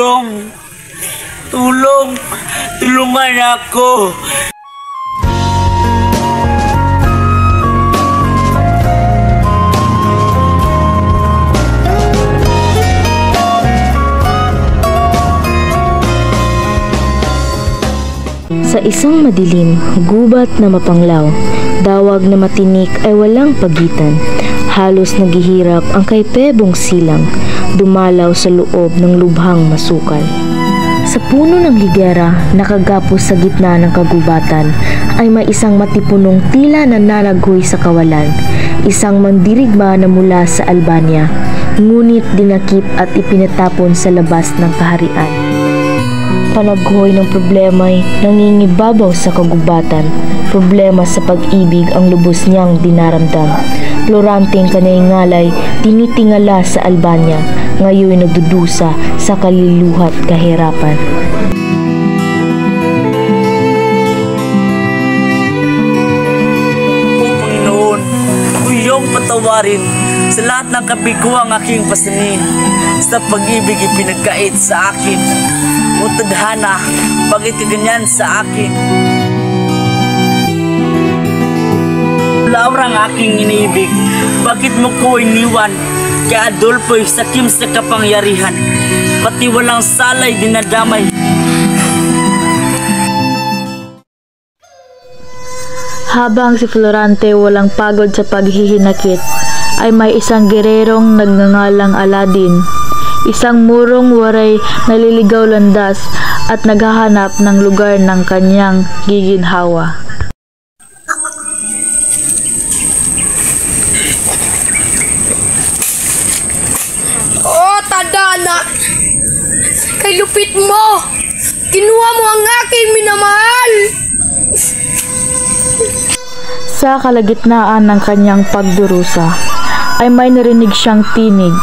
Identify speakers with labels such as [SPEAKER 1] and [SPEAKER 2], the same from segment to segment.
[SPEAKER 1] tulong! Tulong! Tulungan ako!
[SPEAKER 2] Sa isang madilim, gubat na mapanglaw, dawag na matinik ay walang pagitan. Halos naghihirap ang kay Pebong silang, dumalaw sa loob ng lubhang masukal. Sa puno ng higera, nakagapos sa gitna ng kagubatan, ay may isang matipunong tila na nanaghoy sa kawalan, isang mandirigma na mula sa Albania, ngunit dinakip at ipinatapon sa labas ng kaharian. Panaghoy ng problema'y nangingibabaw sa kagubatan, problema sa pag-ibig ang lubos niyang dinaramdam. Floranteng kanay ngalay, tinitingala sa Albania, ngayon nagdudusa sa kaliluhat kahirapan.
[SPEAKER 1] O Panginoon, iyong patawarin sa lahat ng kabigo ang aking pasanin, sa pag-ibig ipinagkait sa akin. O tadhana, bakit ganyan sa akin? Laura ang aking iniibig, bakit mo ko iniwan? Kay Adolfo'y sakim sa kapangyarihan, pati walang salay dinadamay.
[SPEAKER 2] Habang si Florante walang pagod sa paghihinakit, ay may isang gererong nagngangalang Aladin, isang murong waray naliligaw landas at naghahanap ng lugar ng kanyang giginhawa.
[SPEAKER 3] Oh, tadhana! Kay lupit mo! Kinuha mo ang aking minamahal!
[SPEAKER 2] Sa kalagitnaan ng kanyang pagdurusa, ay may narinig siyang tinig.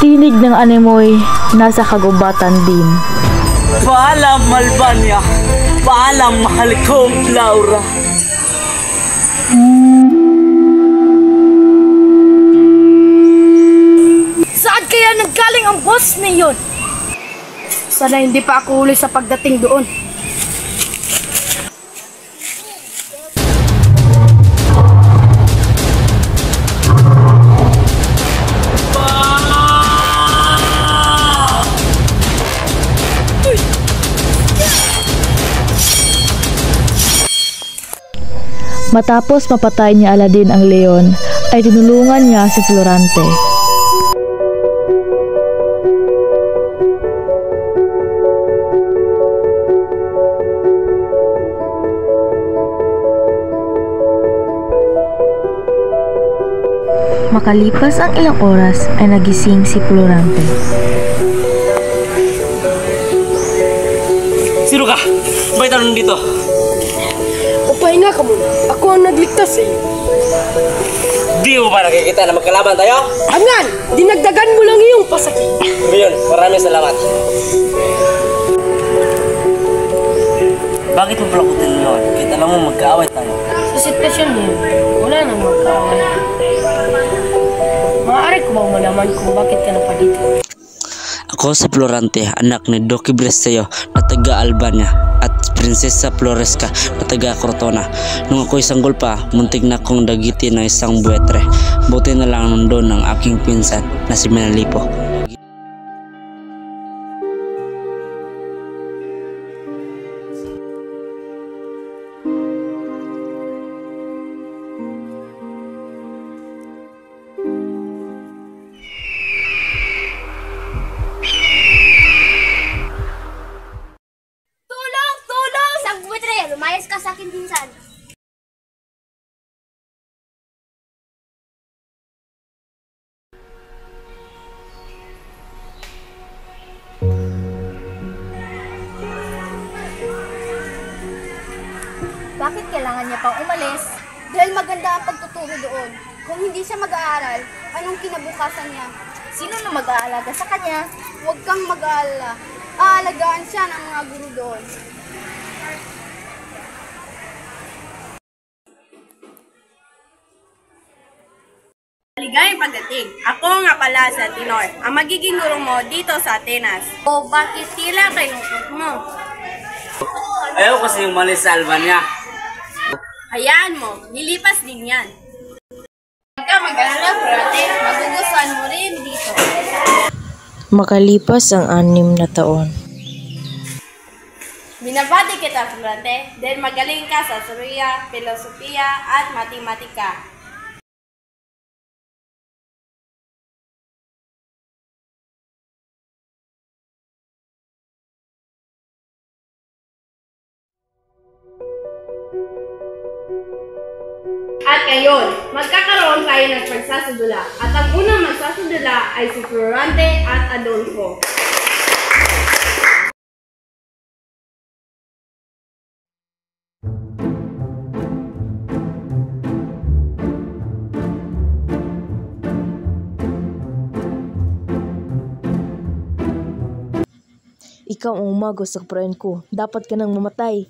[SPEAKER 2] Tinig ng animoy nasa kagubatan din.
[SPEAKER 1] Paalam, Albania! Paalam, mahal kong Laura!
[SPEAKER 3] Saan kaya nanggaling ang boss na yun? Sana hindi pa ako huli sa pagdating doon.
[SPEAKER 2] Matapos mapatay ni Aladin ang leon, ay tinulungan niya si Florante. Makalipas ang ilang oras ay nagising si Florante.
[SPEAKER 1] Sino ka? Bakit anong dito?
[SPEAKER 3] Pahinga ka muna. Ako ang nagligtas eh.
[SPEAKER 1] Di mo ba nakikita na magkalaban tayo?
[SPEAKER 3] Angan! Dinagdagan mo lang iyong pasakit.
[SPEAKER 1] Ngayon, maraming salamat. Bakit mo pala ko tinulungan? Kahit alam mo magkaaway tayo.
[SPEAKER 3] Sa sitwasyon niyo, wala nang magkaaway. Maaari ko bang malaman kung bakit ka na pa dito?
[SPEAKER 1] Ako si Florante, anak ni Doki Bresteo na taga Albania at Prinsesa Floresca na taga Crotona. Nung ako'y sanggol pa, muntik na akong dagitin ng isang buwetre. Buti na lang nandun ang aking pinsan na si Menalipo.
[SPEAKER 4] Lumayas ka sa akin, pinsan. Bakit kailangan niya pang umalis? Dahil maganda ang pagtuturo doon. Kung hindi siya mag-aaral, anong kinabukasan niya? Sino na mag-aalaga sa kanya? Huwag kang mag-aalala. Aalagaan siya ng mga guru doon.
[SPEAKER 5] Ligayang pagdating. Ako nga pala sa Tinor, ang magiging guro mo dito sa Atenas. O bakit tila kay lungkot mo?
[SPEAKER 1] Ayaw kasi umalis sa Albania.
[SPEAKER 5] Hayaan mo, nilipas din yan. Huwag ka mag-alala, Florante. Magugustuhan mo rin dito.
[SPEAKER 2] Makalipas ang 6 na taon.
[SPEAKER 5] Binabati kita, Florante, dahil magaling ka sa surya, filosofiya at matematika. At ngayon, magkakaroon tayo ng pagsasudula. At ang unang magsasudula ay si Florante at Adolfo.
[SPEAKER 2] Ikaw ang umagos sa kaparayan ko. Dapat ka nang mamatay.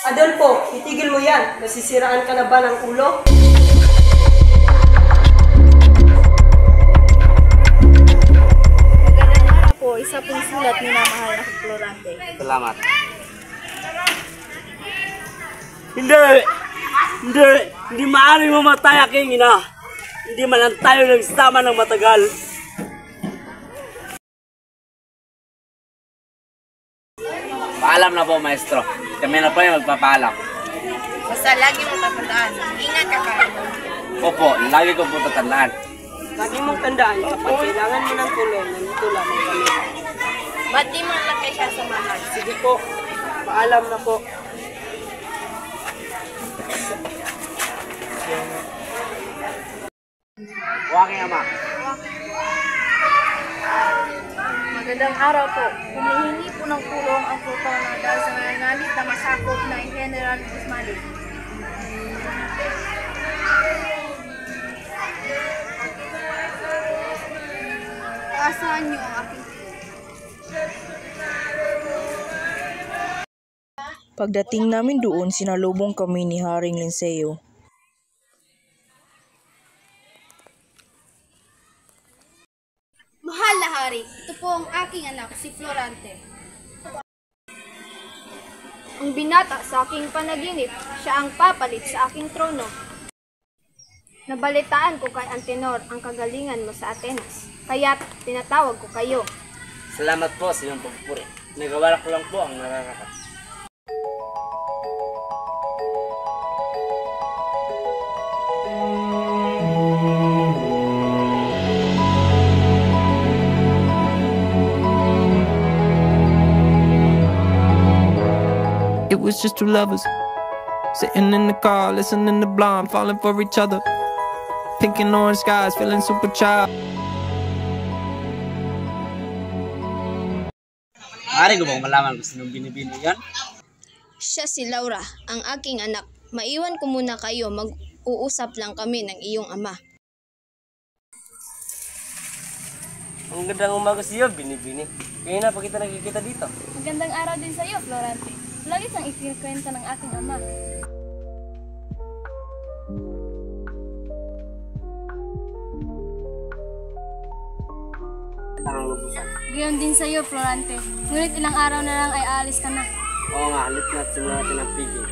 [SPEAKER 6] Adolfo, itigil mo yan. Nasisiraan ka na ba ng ulo?
[SPEAKER 5] Magandang araw po, isa pong sulat ni namahal na Florante.
[SPEAKER 1] Salamat. Hindi maaaring mamatay aking ina. Hindi man lang tayo nagsama ng matagal. Paalam na po, maestro. Kami na po yung magpapaalam.
[SPEAKER 5] Basta lagi mong tatandaan, ingat ka pa.
[SPEAKER 1] Opo, lagi ko po tatandaan.
[SPEAKER 6] Lagi mong tandaan, kapag kailangan mo ng tulong, nandito lamang kami.
[SPEAKER 5] Ba't di mo lang kayo siya samahan?
[SPEAKER 6] Sige po, paalam na po.
[SPEAKER 1] O aking ama.
[SPEAKER 4] Magandang araw po. Humihingi po ng tulong ang Plutona dahil sa nangangalit na masakop na General Guzmalik. Asahan niyo ang aking
[SPEAKER 2] Pagdating namin doon, sinalubong kami ni Haring Linceo.
[SPEAKER 4] Mahal na hari, ito po ang aking anak, si Florante. Ang binata sa aking panaginip, siya ang papalit sa aking trono. Nabalitaan ko kay Antenor ang kagalingan mo sa Atenas, kaya't tinatawag ko kayo.
[SPEAKER 1] Salamat po sa iyong pagpupuri. Nagawala ko lang po ang nararapat.
[SPEAKER 7] It was just two lovers sitting in the car, listening to Blonde, falling for each other. Pink and orange skies, feeling super child.
[SPEAKER 1] Maaari ko bang malaman kung sinong binibini yan?
[SPEAKER 4] Siya si Laura, ang aking anak. Maiwan ko muna kayo, mag-uusap lang kami ng iyong ama.
[SPEAKER 6] Ang gandang umaga siya, binibini. Kaya na pa kita nakikita dito.
[SPEAKER 3] Magandang araw din sa iyo, Florante. Lagi siyang ikikwento ng aking ama. Gayon din sa iyo, Florante. Ngunit ilang araw na lang ay aalis ka na.
[SPEAKER 1] Oo nga, halit na at simulan natin ang pigil.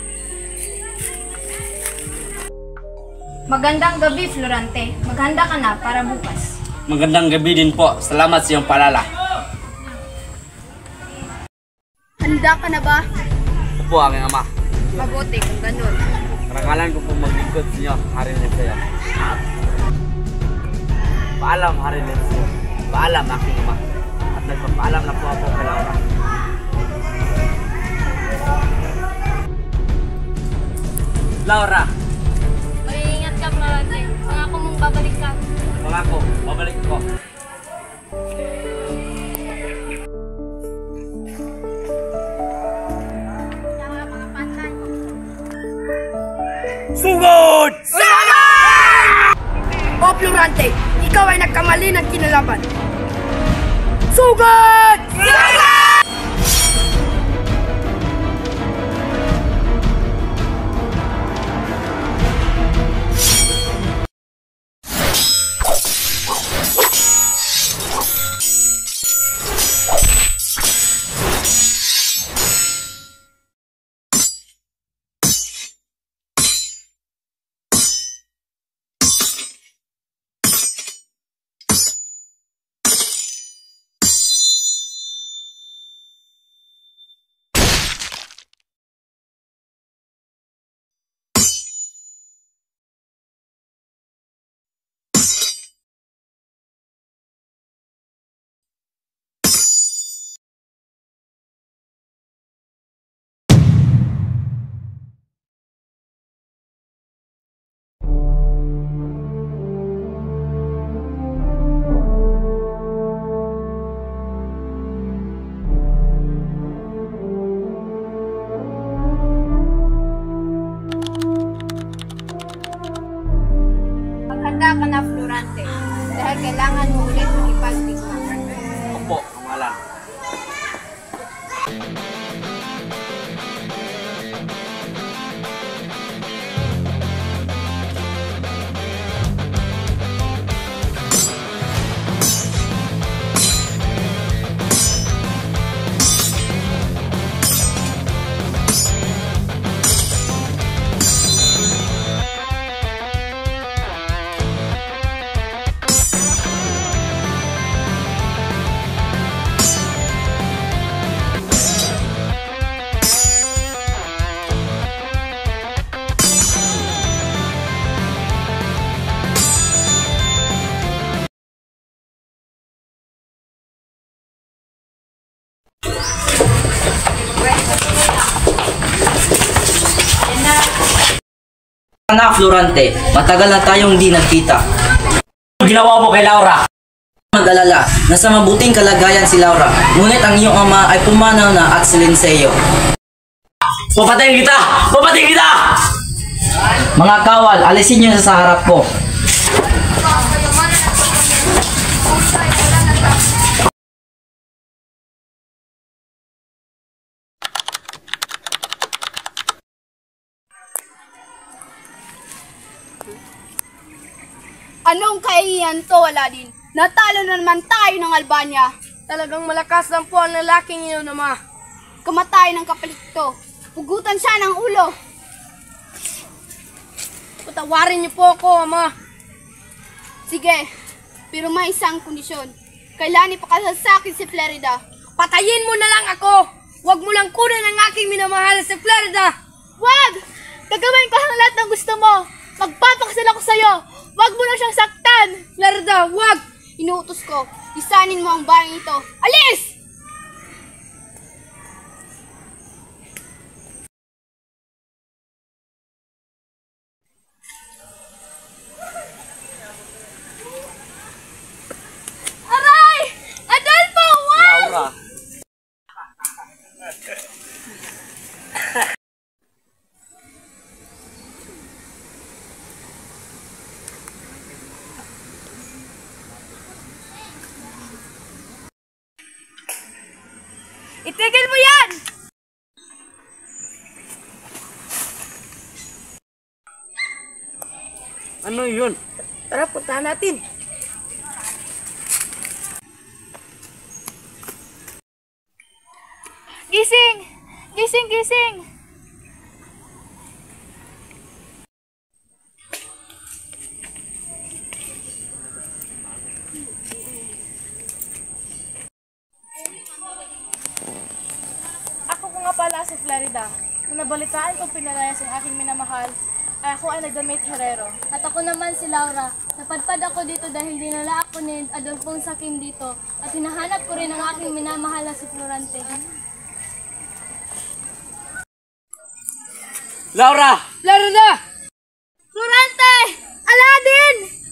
[SPEAKER 4] Magandang gabi, Florante. Maghanda ka na para bukas.
[SPEAKER 1] Magandang gabi din po. Salamat sa iyong palala.
[SPEAKER 4] Handa ka na ba?
[SPEAKER 1] Opo, aking ama.
[SPEAKER 4] Mabuti kung ganun.
[SPEAKER 1] Karangalan ko po maglingkod sa inyo, Haring Linceo. Paalam, Haring Linceo. Paalam, aking ama. At nagpapaalam na po ako kay Laura. Laura!
[SPEAKER 3] Mag-iingat ka, Florante. Pangako mong babalik ka.
[SPEAKER 1] Pangako, babalik ko. Sugod!
[SPEAKER 3] O, Florante, ikaw ay nagkamali ng kinalaban. Sugod!
[SPEAKER 8] Na Florante, matagal na tayong di nagkita.
[SPEAKER 6] Ginawa mo kay Laura.
[SPEAKER 8] Mag-alala, nasa mabuting kalagayan si Laura, ngunit ang iyong ama ay pumanaw na at silenseyo.
[SPEAKER 6] Papatayin kita! Papatayin kita!
[SPEAKER 8] Mga kawal, alisin niyo sa harap ko.
[SPEAKER 4] Anong kahihiyan to, Aladin? Natalo na naman tayo ng Albania.
[SPEAKER 3] Talagang malakas lang po ang lalaking iyon, Ama.
[SPEAKER 4] Kamatay ng kapalit to. Pugutan siya ng ulo.
[SPEAKER 3] Patawarin niyo po ako, Ama.
[SPEAKER 4] Sige, pero may isang kondisyon. Kailangan ipakasal sa akin si Florida.
[SPEAKER 3] Patayin mo na lang ako! Huwag mo lang kunin ang aking minamahal si Florida!
[SPEAKER 4] Wag! Gagawin ko ang lahat ng gusto mo. Magpapakasal ako sa'yo. Wag mo lang siyang saktan.
[SPEAKER 3] Florida, wag!
[SPEAKER 4] Inuutos ko. Isanin mo ang bayang ito. Alis! Aray! Adolfo, wag!
[SPEAKER 6] Laura.
[SPEAKER 3] Itigil mo yan!
[SPEAKER 6] Ano yun?
[SPEAKER 3] Tara, puntahan natin.
[SPEAKER 4] Gising! Gising, gising!
[SPEAKER 3] Ako ko nga pala si Florida. Nung nabalitaan kong pinalayas ang aking minamahal, ay ako ay nagdamit herero.
[SPEAKER 9] At ako naman si Laura. Napadpad ako dito dahil dinala ako ni Adolfong Sakim dito at hinahanap ko rin ang aking minamahal na si Florante.
[SPEAKER 6] Laura!
[SPEAKER 3] Florida!
[SPEAKER 4] Florante! Aladin!